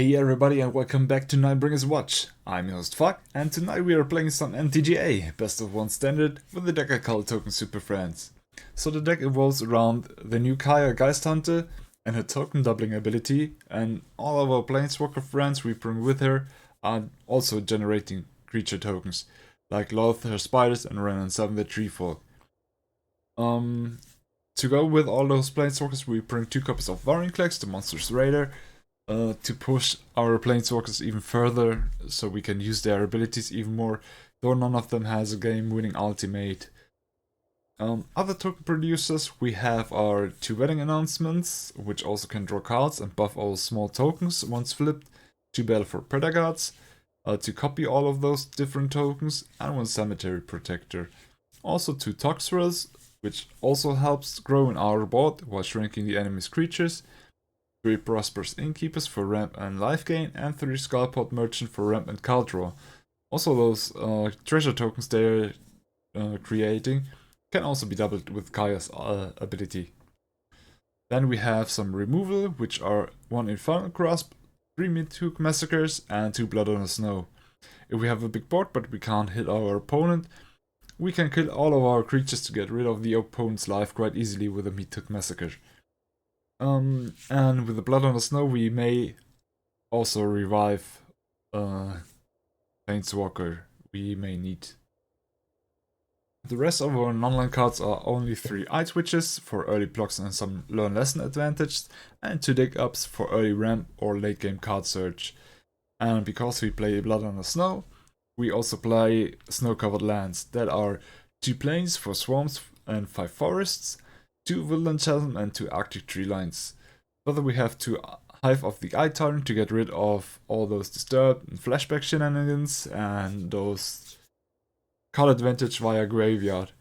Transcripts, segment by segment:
Hey everybody and welcome back to Nightbringer's Watch. I'm your host Fuck, and tonight we are playing some MTGA, best of one standard, with the deck I call token Superfriends. So the deck evolves around the new Kaya Geist Hunter and her token doubling ability, and all of our planeswalker friends we bring with her are also generating creature tokens, like Loth, her spiders, and Ren and 7 the Treefolk. To go with all those planeswalkers we bring 2 copies of Vorinclex, the monster's raider, to push our planeswalkers even further, so we can use their abilities even more, though none of them has a game-winning ultimate. Other token producers, we have our 2 wedding announcements, which also can draw cards and buff our small tokens once flipped, 2 battle for Predagods, to copy all of those different tokens, and 1 cemetery protector. Also 2 Toxrels, which also helps grow in our board while shrinking the enemy's creatures, 3 Prosperous Innkeepers for ramp and life gain, and 3 Skullpot Merchant for ramp and card draw. Also those treasure tokens they're creating can also be doubled with Kaya's ability. Then we have some removal, which are 1 Infernal Grasp, 3 Midhook Massacres, and 2 Blood on the Snow. If we have a big board but we can't hit our opponent, we can kill all of our creatures to get rid of the opponent's life quite easily with a Midhook Massacre. And with the Blood on the Snow we may also revive Planeswalker we may need. The rest of our non-land cards are only 3 Eye Twitches for early blocks and some Learn Lesson advantage, and 2 Dig Ups for early ramp or late game card search. And because we play Blood on the Snow, we also play Snow Covered Lands, that are 2 plains for swamps and 5 forests, 2 Woodland Chasm and 2 Arctic Tree Lines. Further we have 2 Hive of the Eye Tyrant to get rid of all those disturbed and flashback shenanigans and those card advantage via graveyard.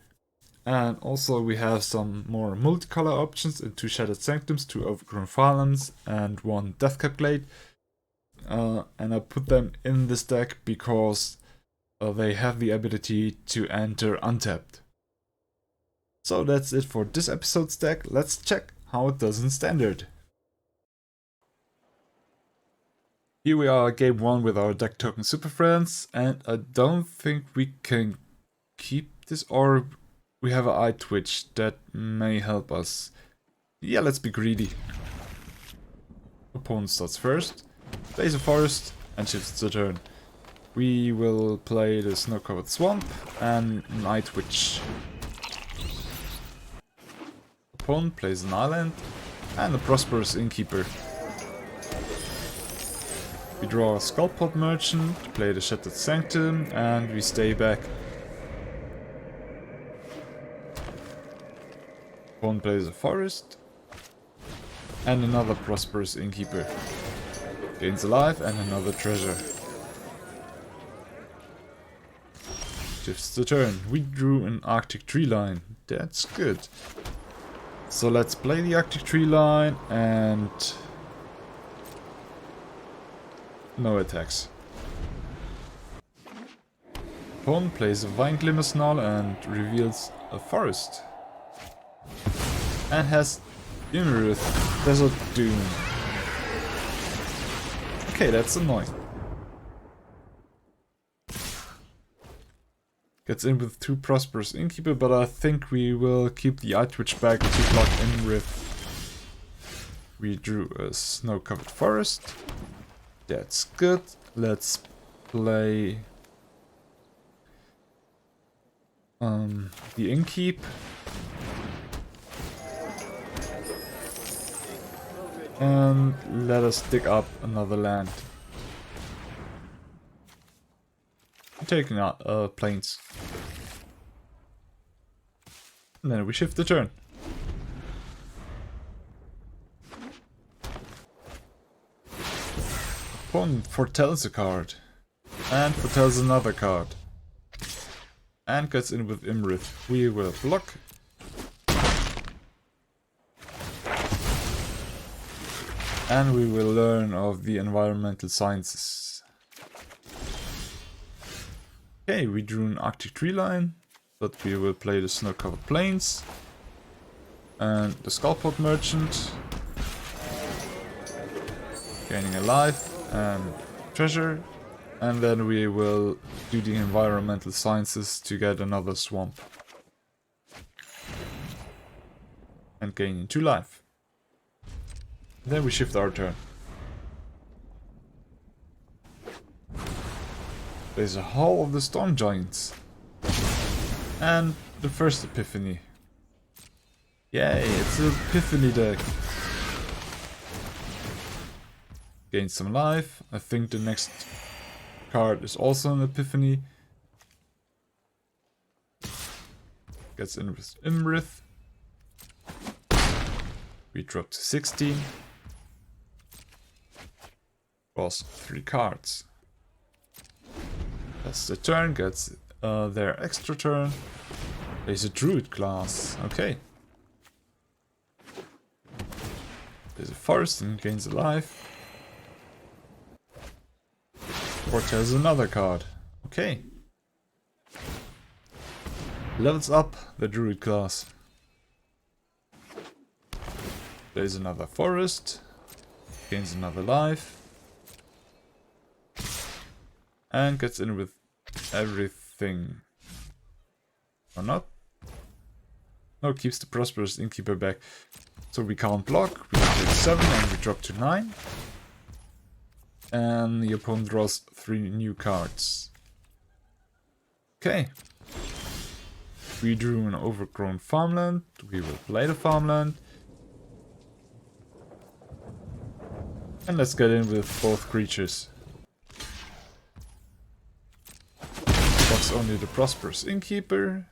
And also we have some more multicolor options in 2 Shattered Sanctums, 2 Overgrown Farmlands and 1 Deathcap Glade. And I put them in this deck because they have the ability to enter untapped. So that's it for this episode's deck. Let's check how it does in standard. Here we are, game 1 with our deck token Superfriends, and I don't think we can keep this, or we have an Eye Twitch that may help us. Yeah, let's be greedy. Opponent starts first, plays a forest, and shifts the turn. We will play the Snow-Covered Swamp and an Eye Twitch. Opponent plays an island and a Prosperous Innkeeper. We draw a Skullpot Merchant, play the Shattered Sanctum, and we stay back. Opponent plays a forest and another Prosperous Innkeeper. Gains a life and another treasure. Shifts the turn. We drew an Arctic Tree Line. That's good. So let's play the Arctic Tree Line and no attacks. Opponent plays a Vine Glimmer Snarl and reveals a forest. And has Immorith, Desert Doom. Okay, that's annoying. Gets in with 2 Prosperous Innkeeper, but I think we will keep the Eye Twitch back to block Immorith. We drew a Snow-Covered Forest. That's good. Let's play the Innkeep. And let us dig up another land. I'm taking out plains. And then we shift the turn. Opponent foretells a card. And foretells another card. And gets in with Immorith. We will block. And we will learn of the environmental sciences. Okay, we drew an Arctic Tree Line, but we will play the Snow-Covered Plains. And the Skullpot Merchant. Gaining a life. and treasure. And then we will do the environmental sciences to get another swamp. And gain 2 life. Then we shift our turn. There's a Hall of the Storm Giants. And the first Epiphany. Yay, it's an Epiphany deck. Gain some life. I think the next card is also an Epiphany. Gets in with Imrith. We drop to 16. Draws 3 cards. That's the turn, gets their extra turn. There's a Druid class, okay. There's a Forest and gains a life. Foretells another card, okay. Levels up the Druid class. There's another Forest. Gains another life. And gets in with everything. Or not? No, keeps the Prosperous Innkeeper back. So we can't block. We take 7 and we drop to 9. And the opponent draws 3 new cards. Okay. We drew an overgrown farmland. We will play the farmland. And let's get in with both creatures. Blocks only the Prosperous Innkeeper.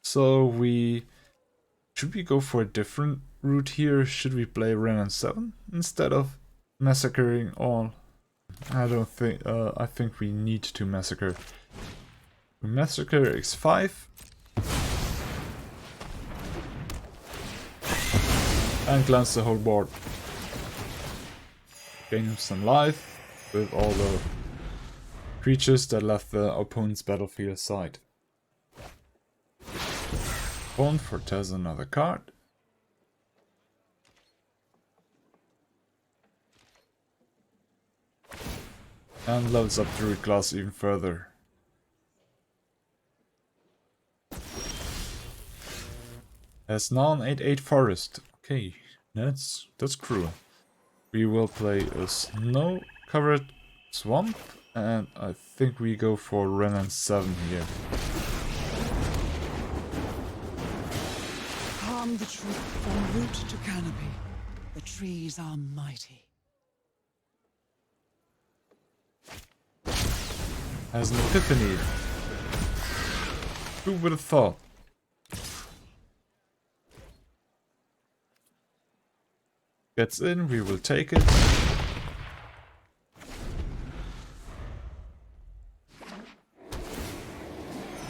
So we... Should we go for a different route here? Should we play Renan 7 instead of massacring all? I don't think... I think we need to massacre. We massacre X5. And glance the whole board. Gain him some life with all the creatures that left the opponent's battlefield side. Opponent foretells another card. And levels up Druid class even further. Has now an 8/8 forest. Okay, that's cruel. We will play a snow-covered swamp, and I think we go for Renan 7 here. Calm the tree from root to canopy. The trees are mighty. Has an Epiphany. Who would have thought? Gets in, we will take it.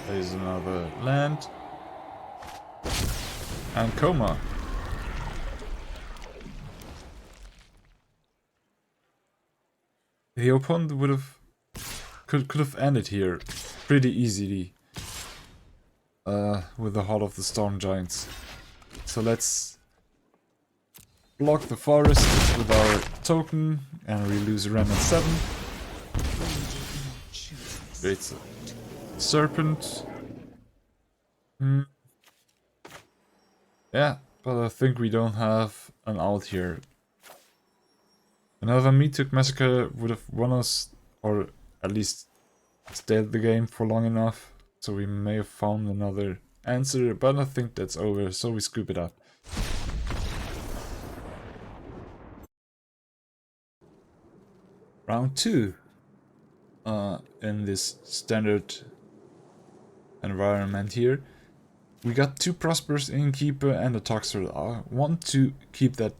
There's another land. And Coma. The opponent would have could have ended here pretty easily with the Hall of the Storm Giants. So let's block the forest with our token and we lose Renan 7. It's a serpent. Yeah, but I think we don't have an out here. Another Meathook Massacre would have won us, or at least stayed the game for long enough. So we may have found another answer, but I think that's over, so we scoop it up. Round 2. In this standard environment here. We got 2 Prosperous Innkeeper and a Toxer. I want to keep that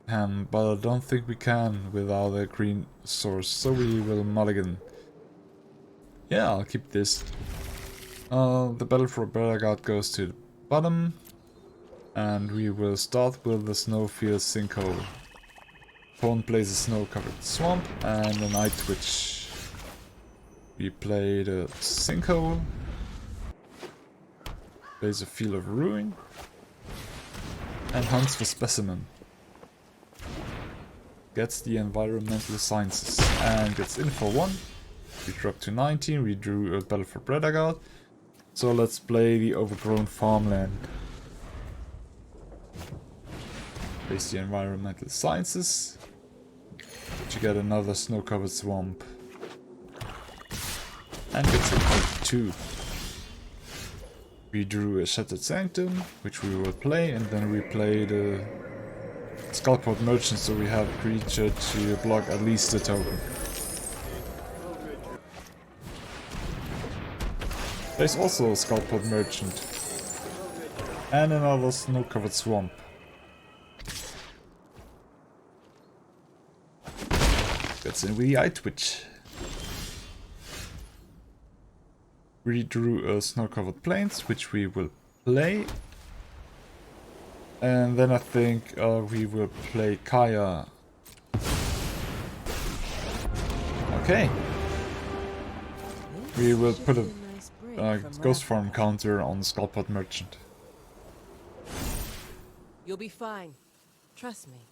hand, but I don't think we can without a green source, so we will mulligan. Yeah, I'll keep this. The Battle for Belagard goes to the bottom, and we will start with the Snowfield Sinkhole. Opponent plays a snow-covered swamp and a Night Twitch. We play the Sinkhole. Plays a Field of Ruin. And hunts for Specimen. gets the environmental sciences and gets in for 1. We drop to 19, we drew a Battle for Praetor. So let's play the overgrown farmland. Place the environmental sciences to get another snow-covered swamp. And gets in for 2. We drew a Shattered Sanctum, which we will play, and then we play the Skullport Merchant, so we have a creature to block at least a token. There's also a Skullport Merchant. And another snow-covered swamp. Gets in with the Eye Twitch. We drew a snow-covered plains, which we will play. And then I think we will play Kaya. Okay. We will put a Ghost Form counter on the Skullport Merchant. You'll be fine. Trust me.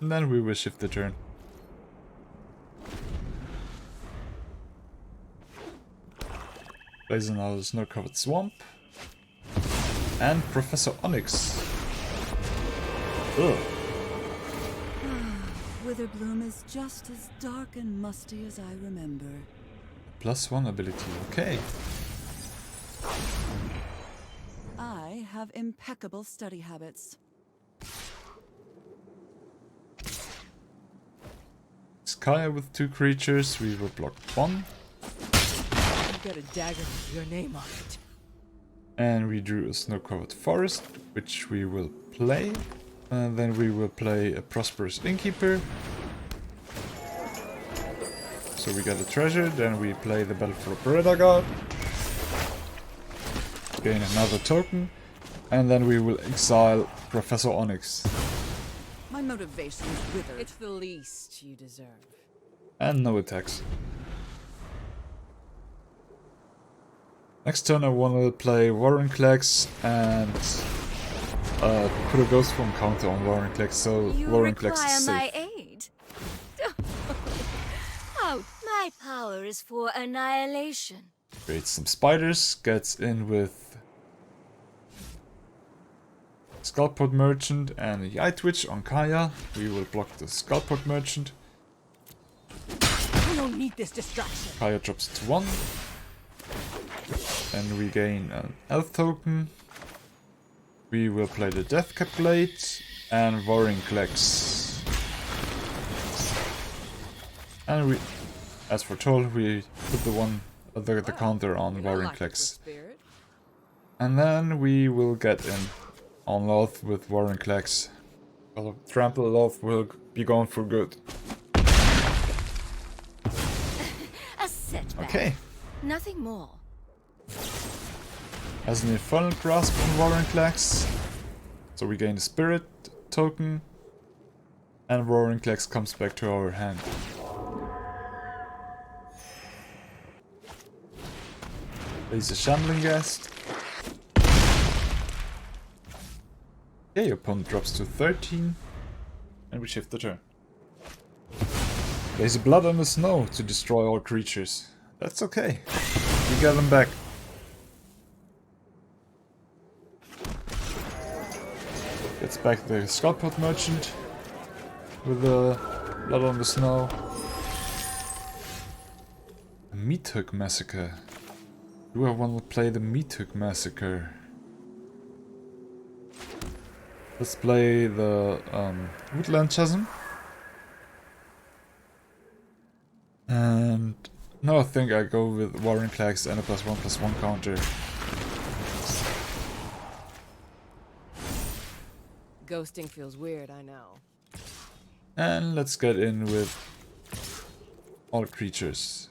And then we will shift the turn. Plays another snow-covered swamp. And Professor Onyx. Ugh. Witherbloom is just as dark and musty as I remember. +1 ability, okay. I have impeccable study habits. Skya with 2 creatures, we will block 1. You've got a dagger with your name on it. And we drew a snow-covered forest, which we will play. And then we will play a Prosperous Innkeeper. So we get a treasure, then we play the Battle for Praetor. Gain another token. And then we will exile Professor Onyx. My motivation is withered. It's the least you deserve. And no attacks. Next turn I want to play Warrenclax and put a Ghost Form counter on Warrenclax, so Warrenclax is safe. My aid. Oh, my power is for annihilation. Creates some spiders, gets in with Skullport Merchant and the Eye Twitch on Kaya. We will block the Skullport Merchant. I don't need this distraction. Kaya drops to 1. And we gain an Elf token. We will play the Deathcap Blade and Warrenclax. And we, as foretold, we put the counter on Warrenclax. And then we will get in on Loth with Warrenclax. Well, Trample Loth will be gone for good. A setback. Okay. Nothing more. Has an Infernal Grasp on Warrenclax. So we gain the Spirit token. And Warrenclax comes back to our hand. Plays a Shambling Guest. Okay, opponent drops to 13. And we shift the turn. Plays a Blood on the Snow to destroy all creatures. That's okay. We get them back. Gets back the Skullport Merchant with the Blood on the Snow. A Meat Hook Massacre. Do I want to play the Meat Hook Massacre? Let's play the Woodland Chasm. And no, I think I go with Warrenclax and a +1/+1 counter. Ghosting feels weird, I know. And let's get in with all creatures.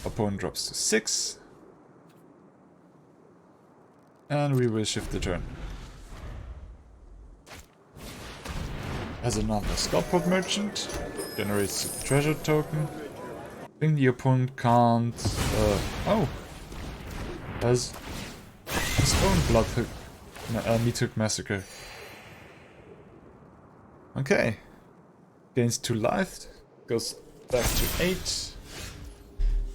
Opponent drops to 6. And we will shift the turn. Has another Skullport Merchant. Generates a treasure token. I think the opponent can't... oh! Has his own Blood Hook... Meat Hook Massacre. Okay. Gains 2 life. Goes back to 8.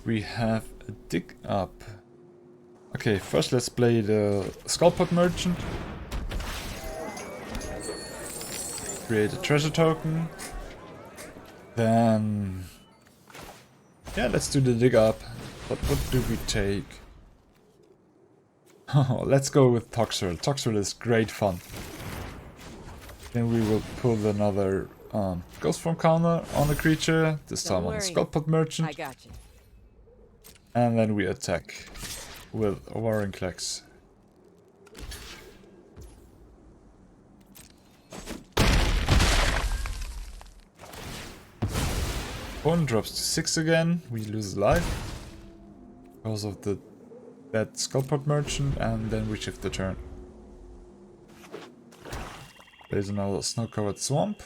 We have a dig up. Okay, first let's play the Skullpot Merchant. Create a treasure token. Then... yeah, let's do the dig up. But what do we take? Oh, let's go with Toxrill. Toxrill is great fun. Then we will pull another Ghost Form counter on the creature. This time on the Skullpot Merchant. I got you. And then we attack with Vorinclex. Opponent drops to 6 again. We lose life because of that Skullpot Merchant, and then we shift the turn. There's another Snow-Covered Swamp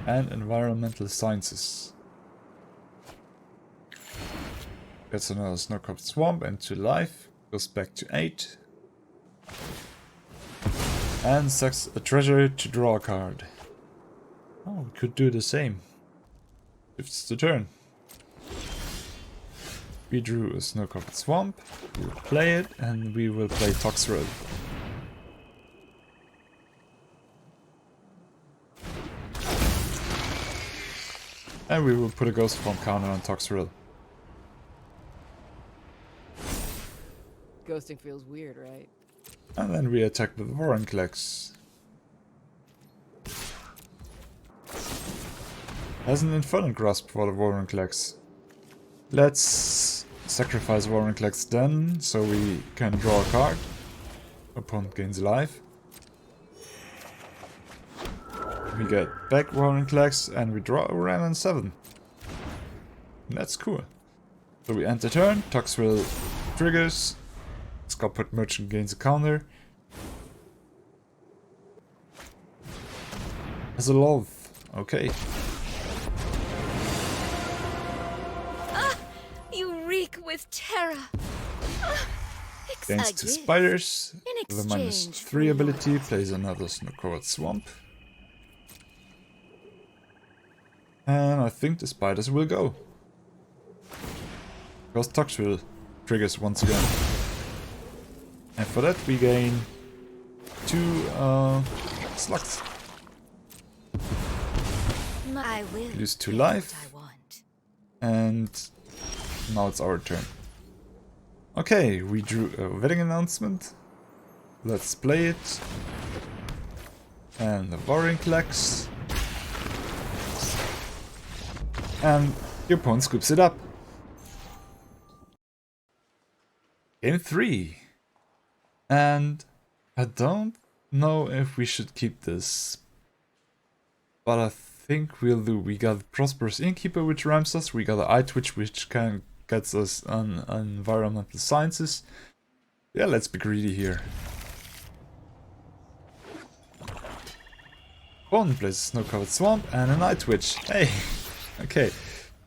and Environmental Sciences. Gets another Snow-Covered Swamp and 2 life. Goes back to 8. And sucks a treasure to draw a card. Oh, we could do the same. It's the turn. We drew a Snow-Covered Swamp. We'll play it and we will play Toxrill. And we will put a Ghost Form counter on Toxrill. Ghosting feels weird, right? And then we attack with Vorinclex. Has an Infernal Grasp for the Vorinclex. Let's sacrifice Vorinclex then, so we can draw a card. Opponent gains life. We get back Vorinclex and we draw a Ram and 7. That's cool. So we end the turn, Toxrill triggers, Skullpot Merchant gains a counter. As a love, okay. You reek with terror. Gains 2 spiders. With a -3 ability, plays another Snow-Covered Swamp. And I think the spiders will go. Because Toxrill triggers once again. And for that we gain 2 slugs. I will Lose 2 get life. what I want. And now it's our turn. Okay, we drew a wedding announcement. Let's play it. And the Vorinclex. And your opponent scoops it up. Game 3. And I don't know if we should keep this. But I think we'll do. We got Prosperous Innkeeper, which ramps us. We got an iTwitch, which gets us on Environmental Sciences. Yeah, let's be greedy here. Opponent plays a Snow-Covered Swamp and an iTwitch. Hey! Okay,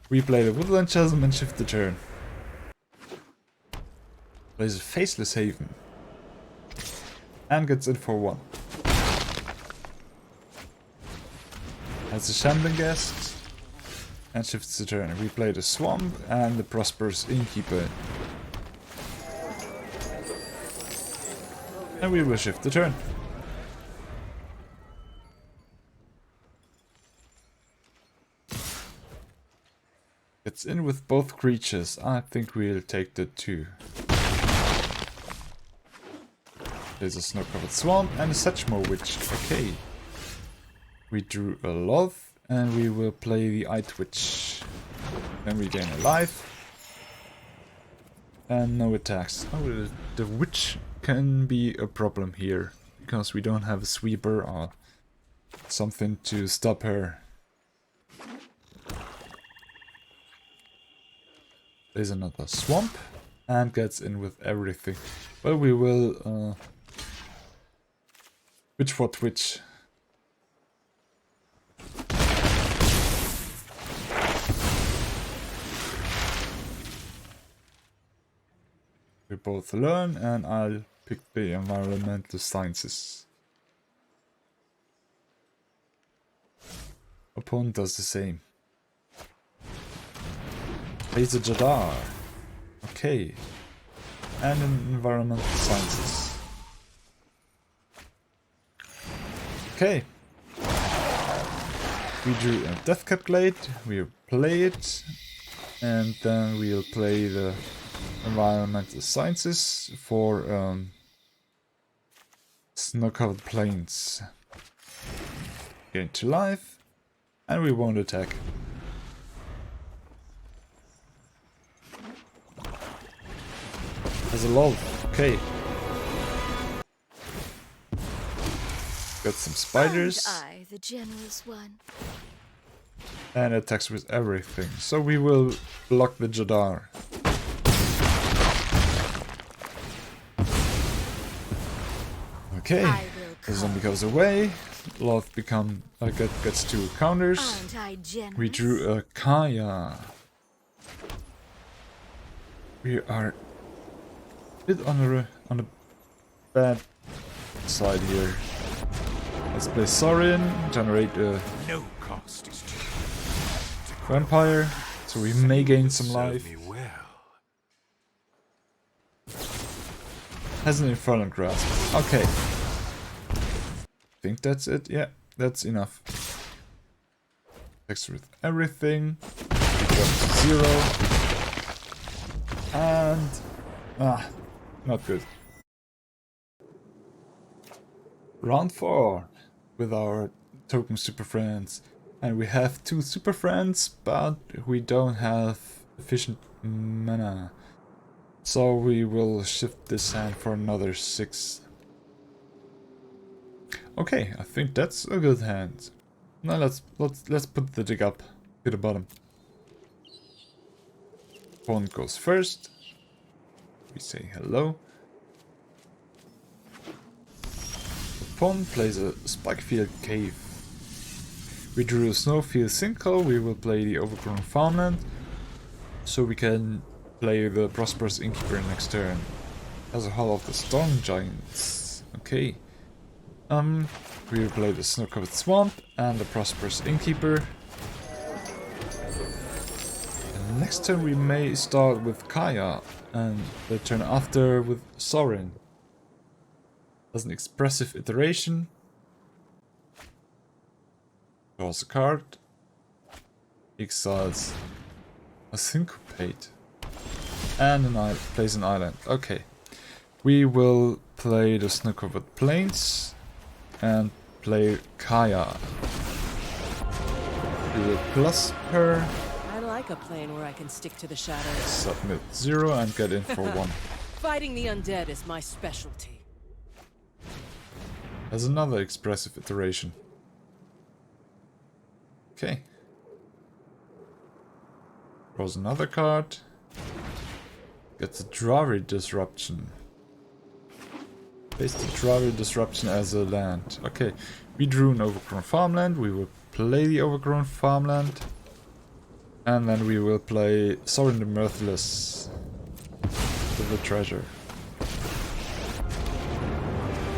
we play the Woodland Chasm and shift the turn. Plays a Faceless Haven. And gets in for 1. Has a Shambling Guest. And shifts the turn. We play the Swamp and the Prosperous Innkeeper. And we will shift the turn. Gets in with both creatures. I think we'll take the 2. There's a Snow-Covered Swamp and a Setchmo Witch. Okay. We drew a Love and we will play the iTwitch. Then we gain a life. And no attacks. Oh, the Witch can be a problem here. Because we don't have a sweeper or something to stop her. There's another Swamp and gets in with everything. Well, we will Witch for Twitch. We both learn and I'll pick the Environmental Sciences. Opponent does the same. Plays a Jadar. Okay. And an environmental sciences. Okay. We drew a Deathcap Glade, we'll play it, and then we'll play the environmental sciences for snow-covered plains. Get into life, and we won't attack. As a lull, okay. Got some spiders. Aren't I the generous one? And attacks with everything. So we will block the Jadar. Okay, the zombie goes away. Love gets 2 counters. Aren't I generous? We drew a Kaya. We are a bit on the bad side here. Let's play Sorin, generate a No cost is too vampire, so we may gain some life. me well. Has an Infernal Grasp. Okay. Think that's it? Yeah, that's enough. Attacks with everything. We drop to 0. And... not good. Round 4 with our token Super Friends. And we have 2 Super Friends, but we don't have efficient mana. So we will shift this hand for another 6. Okay, I think that's a good hand. Now let's put the dig up to the bottom. Opponent goes first. We say hello. Opponent plays a Spikefield Cave. We drew a Snowfield Sinkhole. We will play the Overgrown Farmland, so we can play the Prosperous Innkeeper next turn. As a Hall of the Storm Giants. Okay. We will play the Snow-Covered Swamp and the Prosperous Innkeeper. And next turn we may start with Kaya, and the turn after with Sorin. As an expressive iteration. Draws a card. Exiles a Syncopate. And plays an island. Okay. We will play the Snow-Covered Plains and play Kaya. We will plus her. I like a plane where I can stick to the shadows. Submit 0 and get in for 1. Fighting the undead is my specialty. As another expressive iteration. Okay. Draws another card. Gets a Dravi Disruption. Plays the Dravi Disruption as a land. Okay, we drew an Overgrown Farmland. We will play the Overgrown Farmland. And then we will play Sorin the Mirthless with the treasure.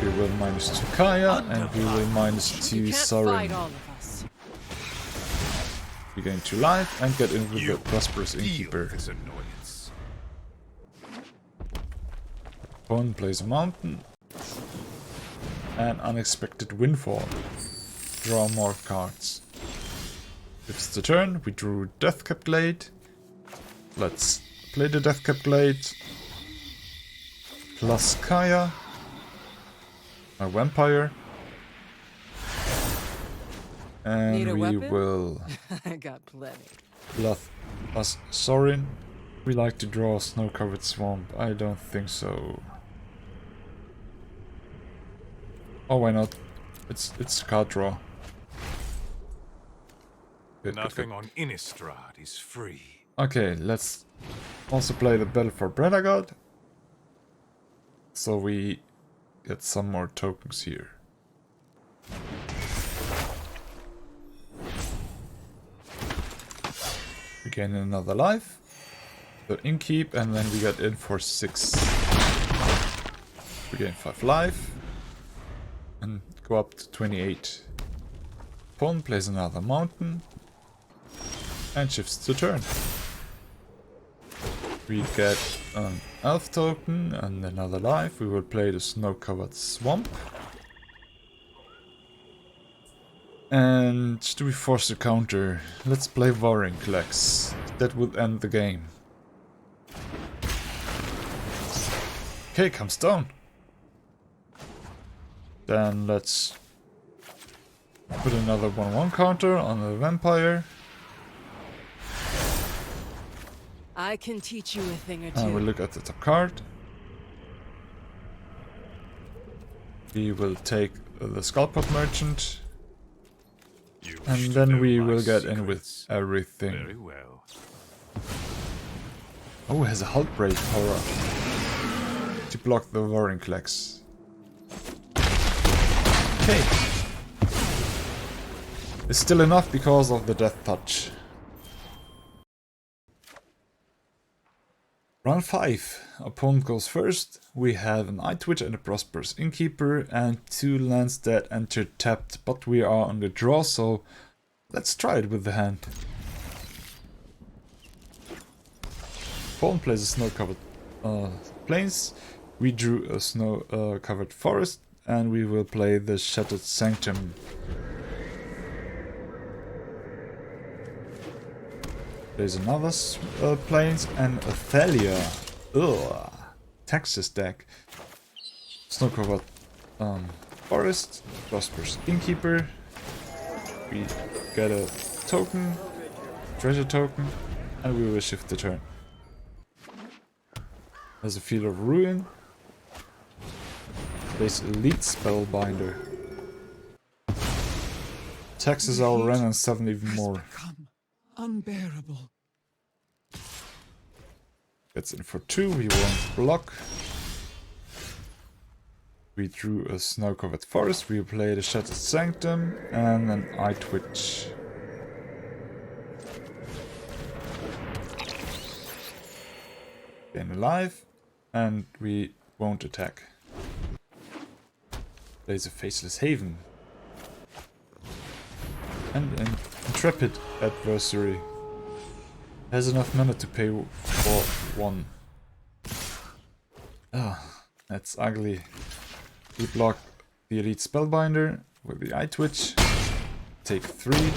We will -2 Kaya and we will -2 Sorin. We gain 2 life and get in with the Prosperous Innkeeper. Opponent plays a mountain. And Unexpected Windfall. Draw more cards. If it's the turn, we drew Deathcap Glade. Let's play the Deathcap Glade. Plus Kaya. A Vampire. And Need a we weapon? will I got plenty. plus Sorin. We like to draw a Snow-Covered Swamp. I don't think so. Oh, why not? It's card draw. Good, Nothing good. on Innistrad is free. Okay, let's also play the Battle for Bredagod. So we get some more tokens here. We gain another life. The Innkeep, and then we get in for 6. We gain 5 life. And go up to 28. Opponent plays another mountain and shifts the turn. We get an elf token and another life. We will play the snow-covered swamp. And do we force the counter? Let's play Warring Clax. That would end the game. Okay, comes down. Then let's put another 1/1 counter on the vampire. I can teach you a thing or two. And we'll look at the top card. We will take the Skullpot Merchant. You wish And to then know we my will get in with secrets. everything. Very well. Oh, it has a Hull Break power to block the Warring Clax. Okay. It's still enough because of the Death Touch. Round 5. Opponent goes first. We have an Eye Twitch and a Prosperous Innkeeper and 2 lands that enter tapped, but we are on the draw, so let's try it with the hand. Opponent plays a snow-covered plains. We drew a snow-covered forest, and we will play the Shattered Sanctum. There's another plains and a Thalia. Ugh. Texas deck. Snow-covered forest. Prosperous Innkeeper. We get a token. Treasure token. And we will shift the turn. There's a Field of Ruin. There's Elite Spellbinder. Taxes our Ren and 7 even Has more. become unbearable. Gets in for 2, we won't block. We drew a snow-covered forest, we play the Shattered Sanctum and an Eye Twitch. Gain alive, and we won't attack. There's a Faceless Haven. And an Intrepid Adversary. Has enough mana to pay for 1. Ah, that's ugly. We block the Elite Spellbinder with the Eye Twitch. Take 3.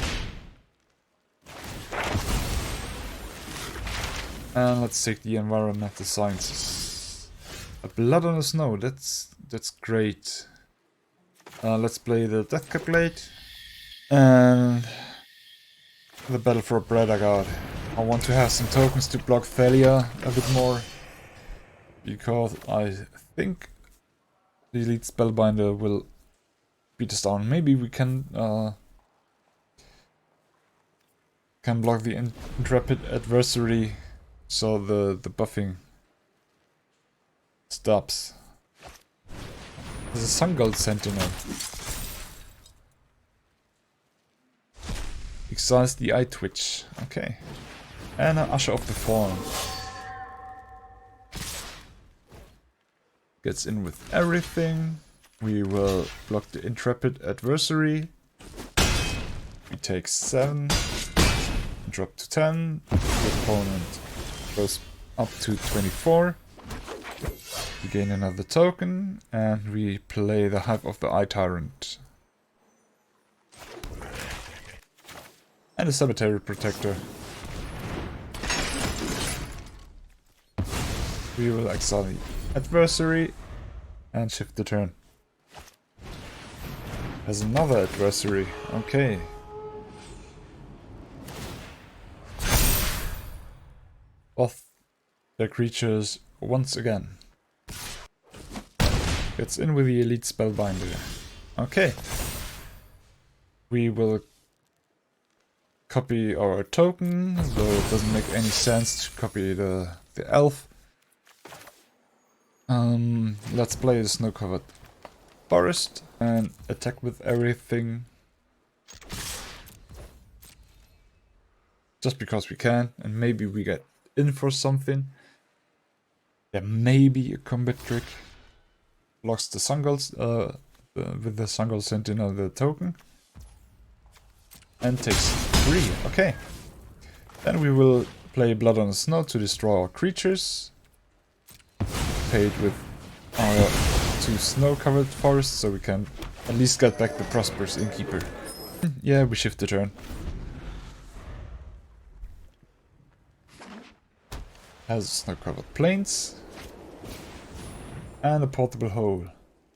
And let's take the Environmental Sciences. A Blood on the Snow, that's great. Let's play the Death Capulate. And the Battle for Bradagard. I want to have some tokens to block Thalia a bit more. Because I think the Elite Spellbinder will beat us down. Maybe we can block the Intrepid Adversary so the buffing stops. There's a Sungold Sentinel. Exiles the Eye Twitch. Okay. And an Usher of the Fallen. Gets in with everything. We will block the Intrepid Adversary. We take 7. Drop to 10. The opponent goes up to 24. We gain another token. And we play the Hive of the Eye Tyrant. And a Cemetery Protector. We will exile the adversary and shift the turn. Has another adversary. Okay. Off their creatures once again. Gets in with the Elite Spellbinder. Okay. We will copy our token, though it doesn't make any sense to copy the elf. Let's play the snow-covered forest and attack with everything. Just because we can, and maybe we get in for something. Yeah, maybe a combat trick. Blocks the Sungold, with the Sungold Sentinel the token. And takes 3. Okay. Then we will play Blood on the Snow to destroy our creatures. Paid with our 2 snow-covered forests, so we can at least get back the Prosperous Innkeeper. Yeah, we shift the turn. Has snow-covered plains. And a portable hole.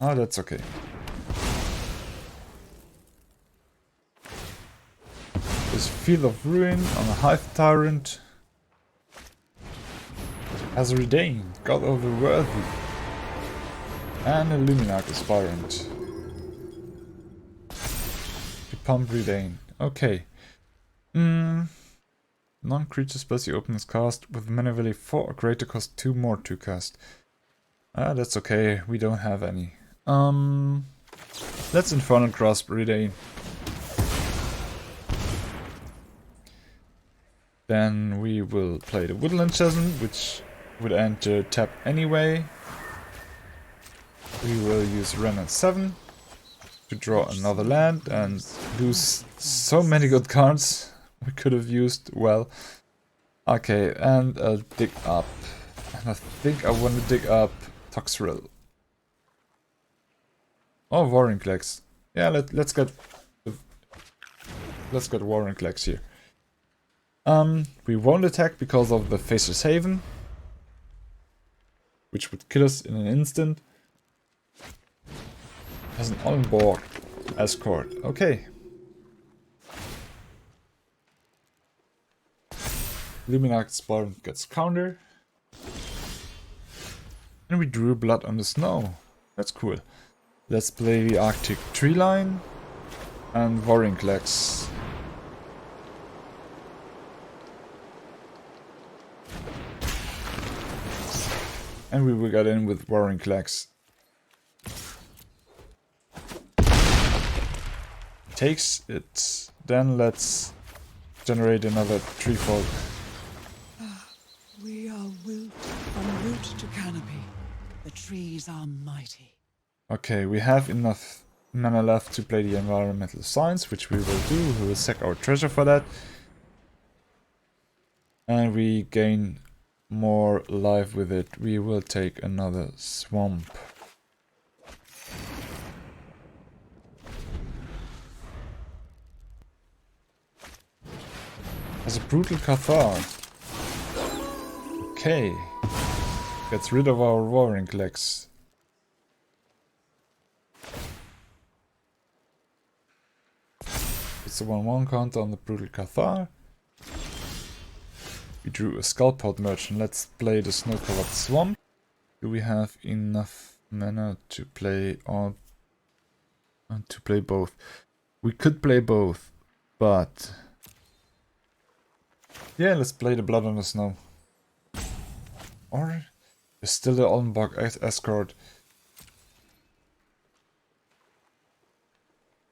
Oh, that's okay. There's Field of Ruin on a Hive Tyrant. Has Redain, God of the Worthy. And a Luminarch Aspirant. To pump Redain. Okay. Non-creature spells you open is cast with mana value 4 or greater cost 2 more to cast. Ah, that's okay, we don't have any. Let's Infernal Grasp Redain. Then we will play the Woodland Chasm, which would enter tap anyway. We will use Remnant 7 to draw another land and lose so many good cards we could have used well. Okay, and I'll dig up. And I think I want to dig up Toxrill. Oh, Warrinclex. Yeah, let's get Warrinclex here. We won't attack because of the Faceless Haven, which would kill us in an instant. Has an Ollenborg escort. Okay. Luminarch Spawn gets counter. And we drew Blood on the Snow. That's cool. Let's play the Arctic Tree Line and Warrinclex. And we will get in with Warrinclex. Takes it. Then let's generate another Treefolk. We are wilt from root to canopy. The trees are mighty. Okay, we have enough mana left to play the Environmental Science, which we will do. We will sack our treasure for that. And we gain more life with it. We will take another Swamp. Has a Brutal Cathar. Okay. Gets rid of our Warrinclex. It's a 1/1 counter on the Brutal Cathar. We drew a Skullport Merchant. Let's play the Snow-Covered Swamp. Do we have enough mana to play all to play both? We could play both, but yeah, let's play the Blood on the Snow. Or there's still the Ollenborg escort.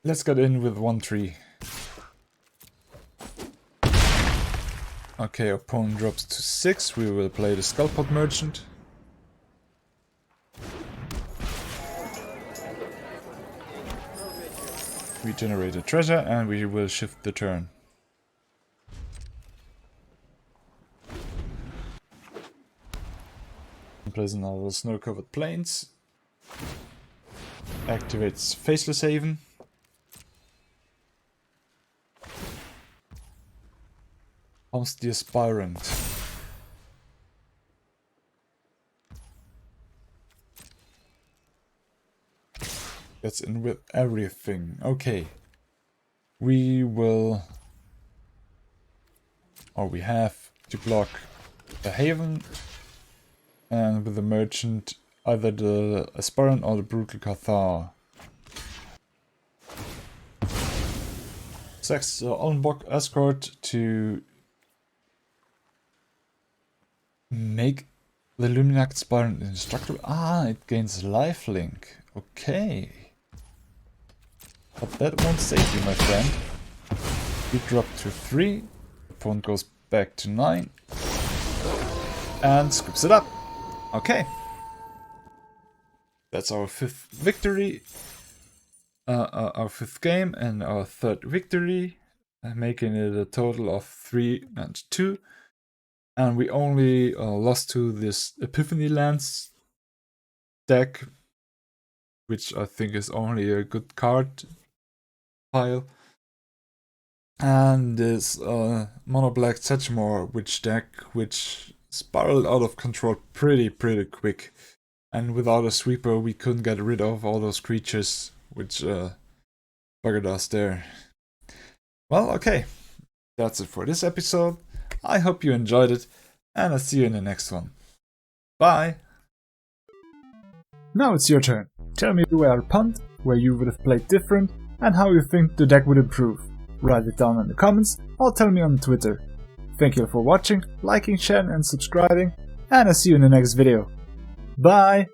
Let's get in with 1/3. Okay, opponent drops to 6. We will play the Skullport Merchant. We generate a treasure and we will shift the turn. Plays another snow-covered plains. Activates Faceless Haven. Comes the Aspirant. Gets in with everything. Okay. We will... or we have to block the Haven. And with the Merchant, either the Aspirant or the Brutal Cathar. Sacks the Ollenborg escort to make the Luminarch Aspirant indestructible. Ah, it gains lifelink. Okay. But that won't save you, my friend. You drop to 3. Opponent goes back to 9. And scoops it up. Okay. That's our 5th victory. Our 5th game and our 3rd victory. making it a total of 3 and 2. And we only lost to this Epiphany lands deck, which I think is only a good card pile. And this mono black Sedgemoor witch deck, which spiraled out of control pretty quick. And without a sweeper we couldn't get rid of all those creatures, which buggered us there. Well, okay, that's it for this episode. I hope you enjoyed it, and I'll see you in the next one. Bye! Now it's your turn. Tell me where I punt, where you would have played different, and how you think the deck would improve. Write it down in the comments, or tell me on Twitter. Thank you for watching, liking, sharing and subscribing, and I'll see you in the next video. Bye!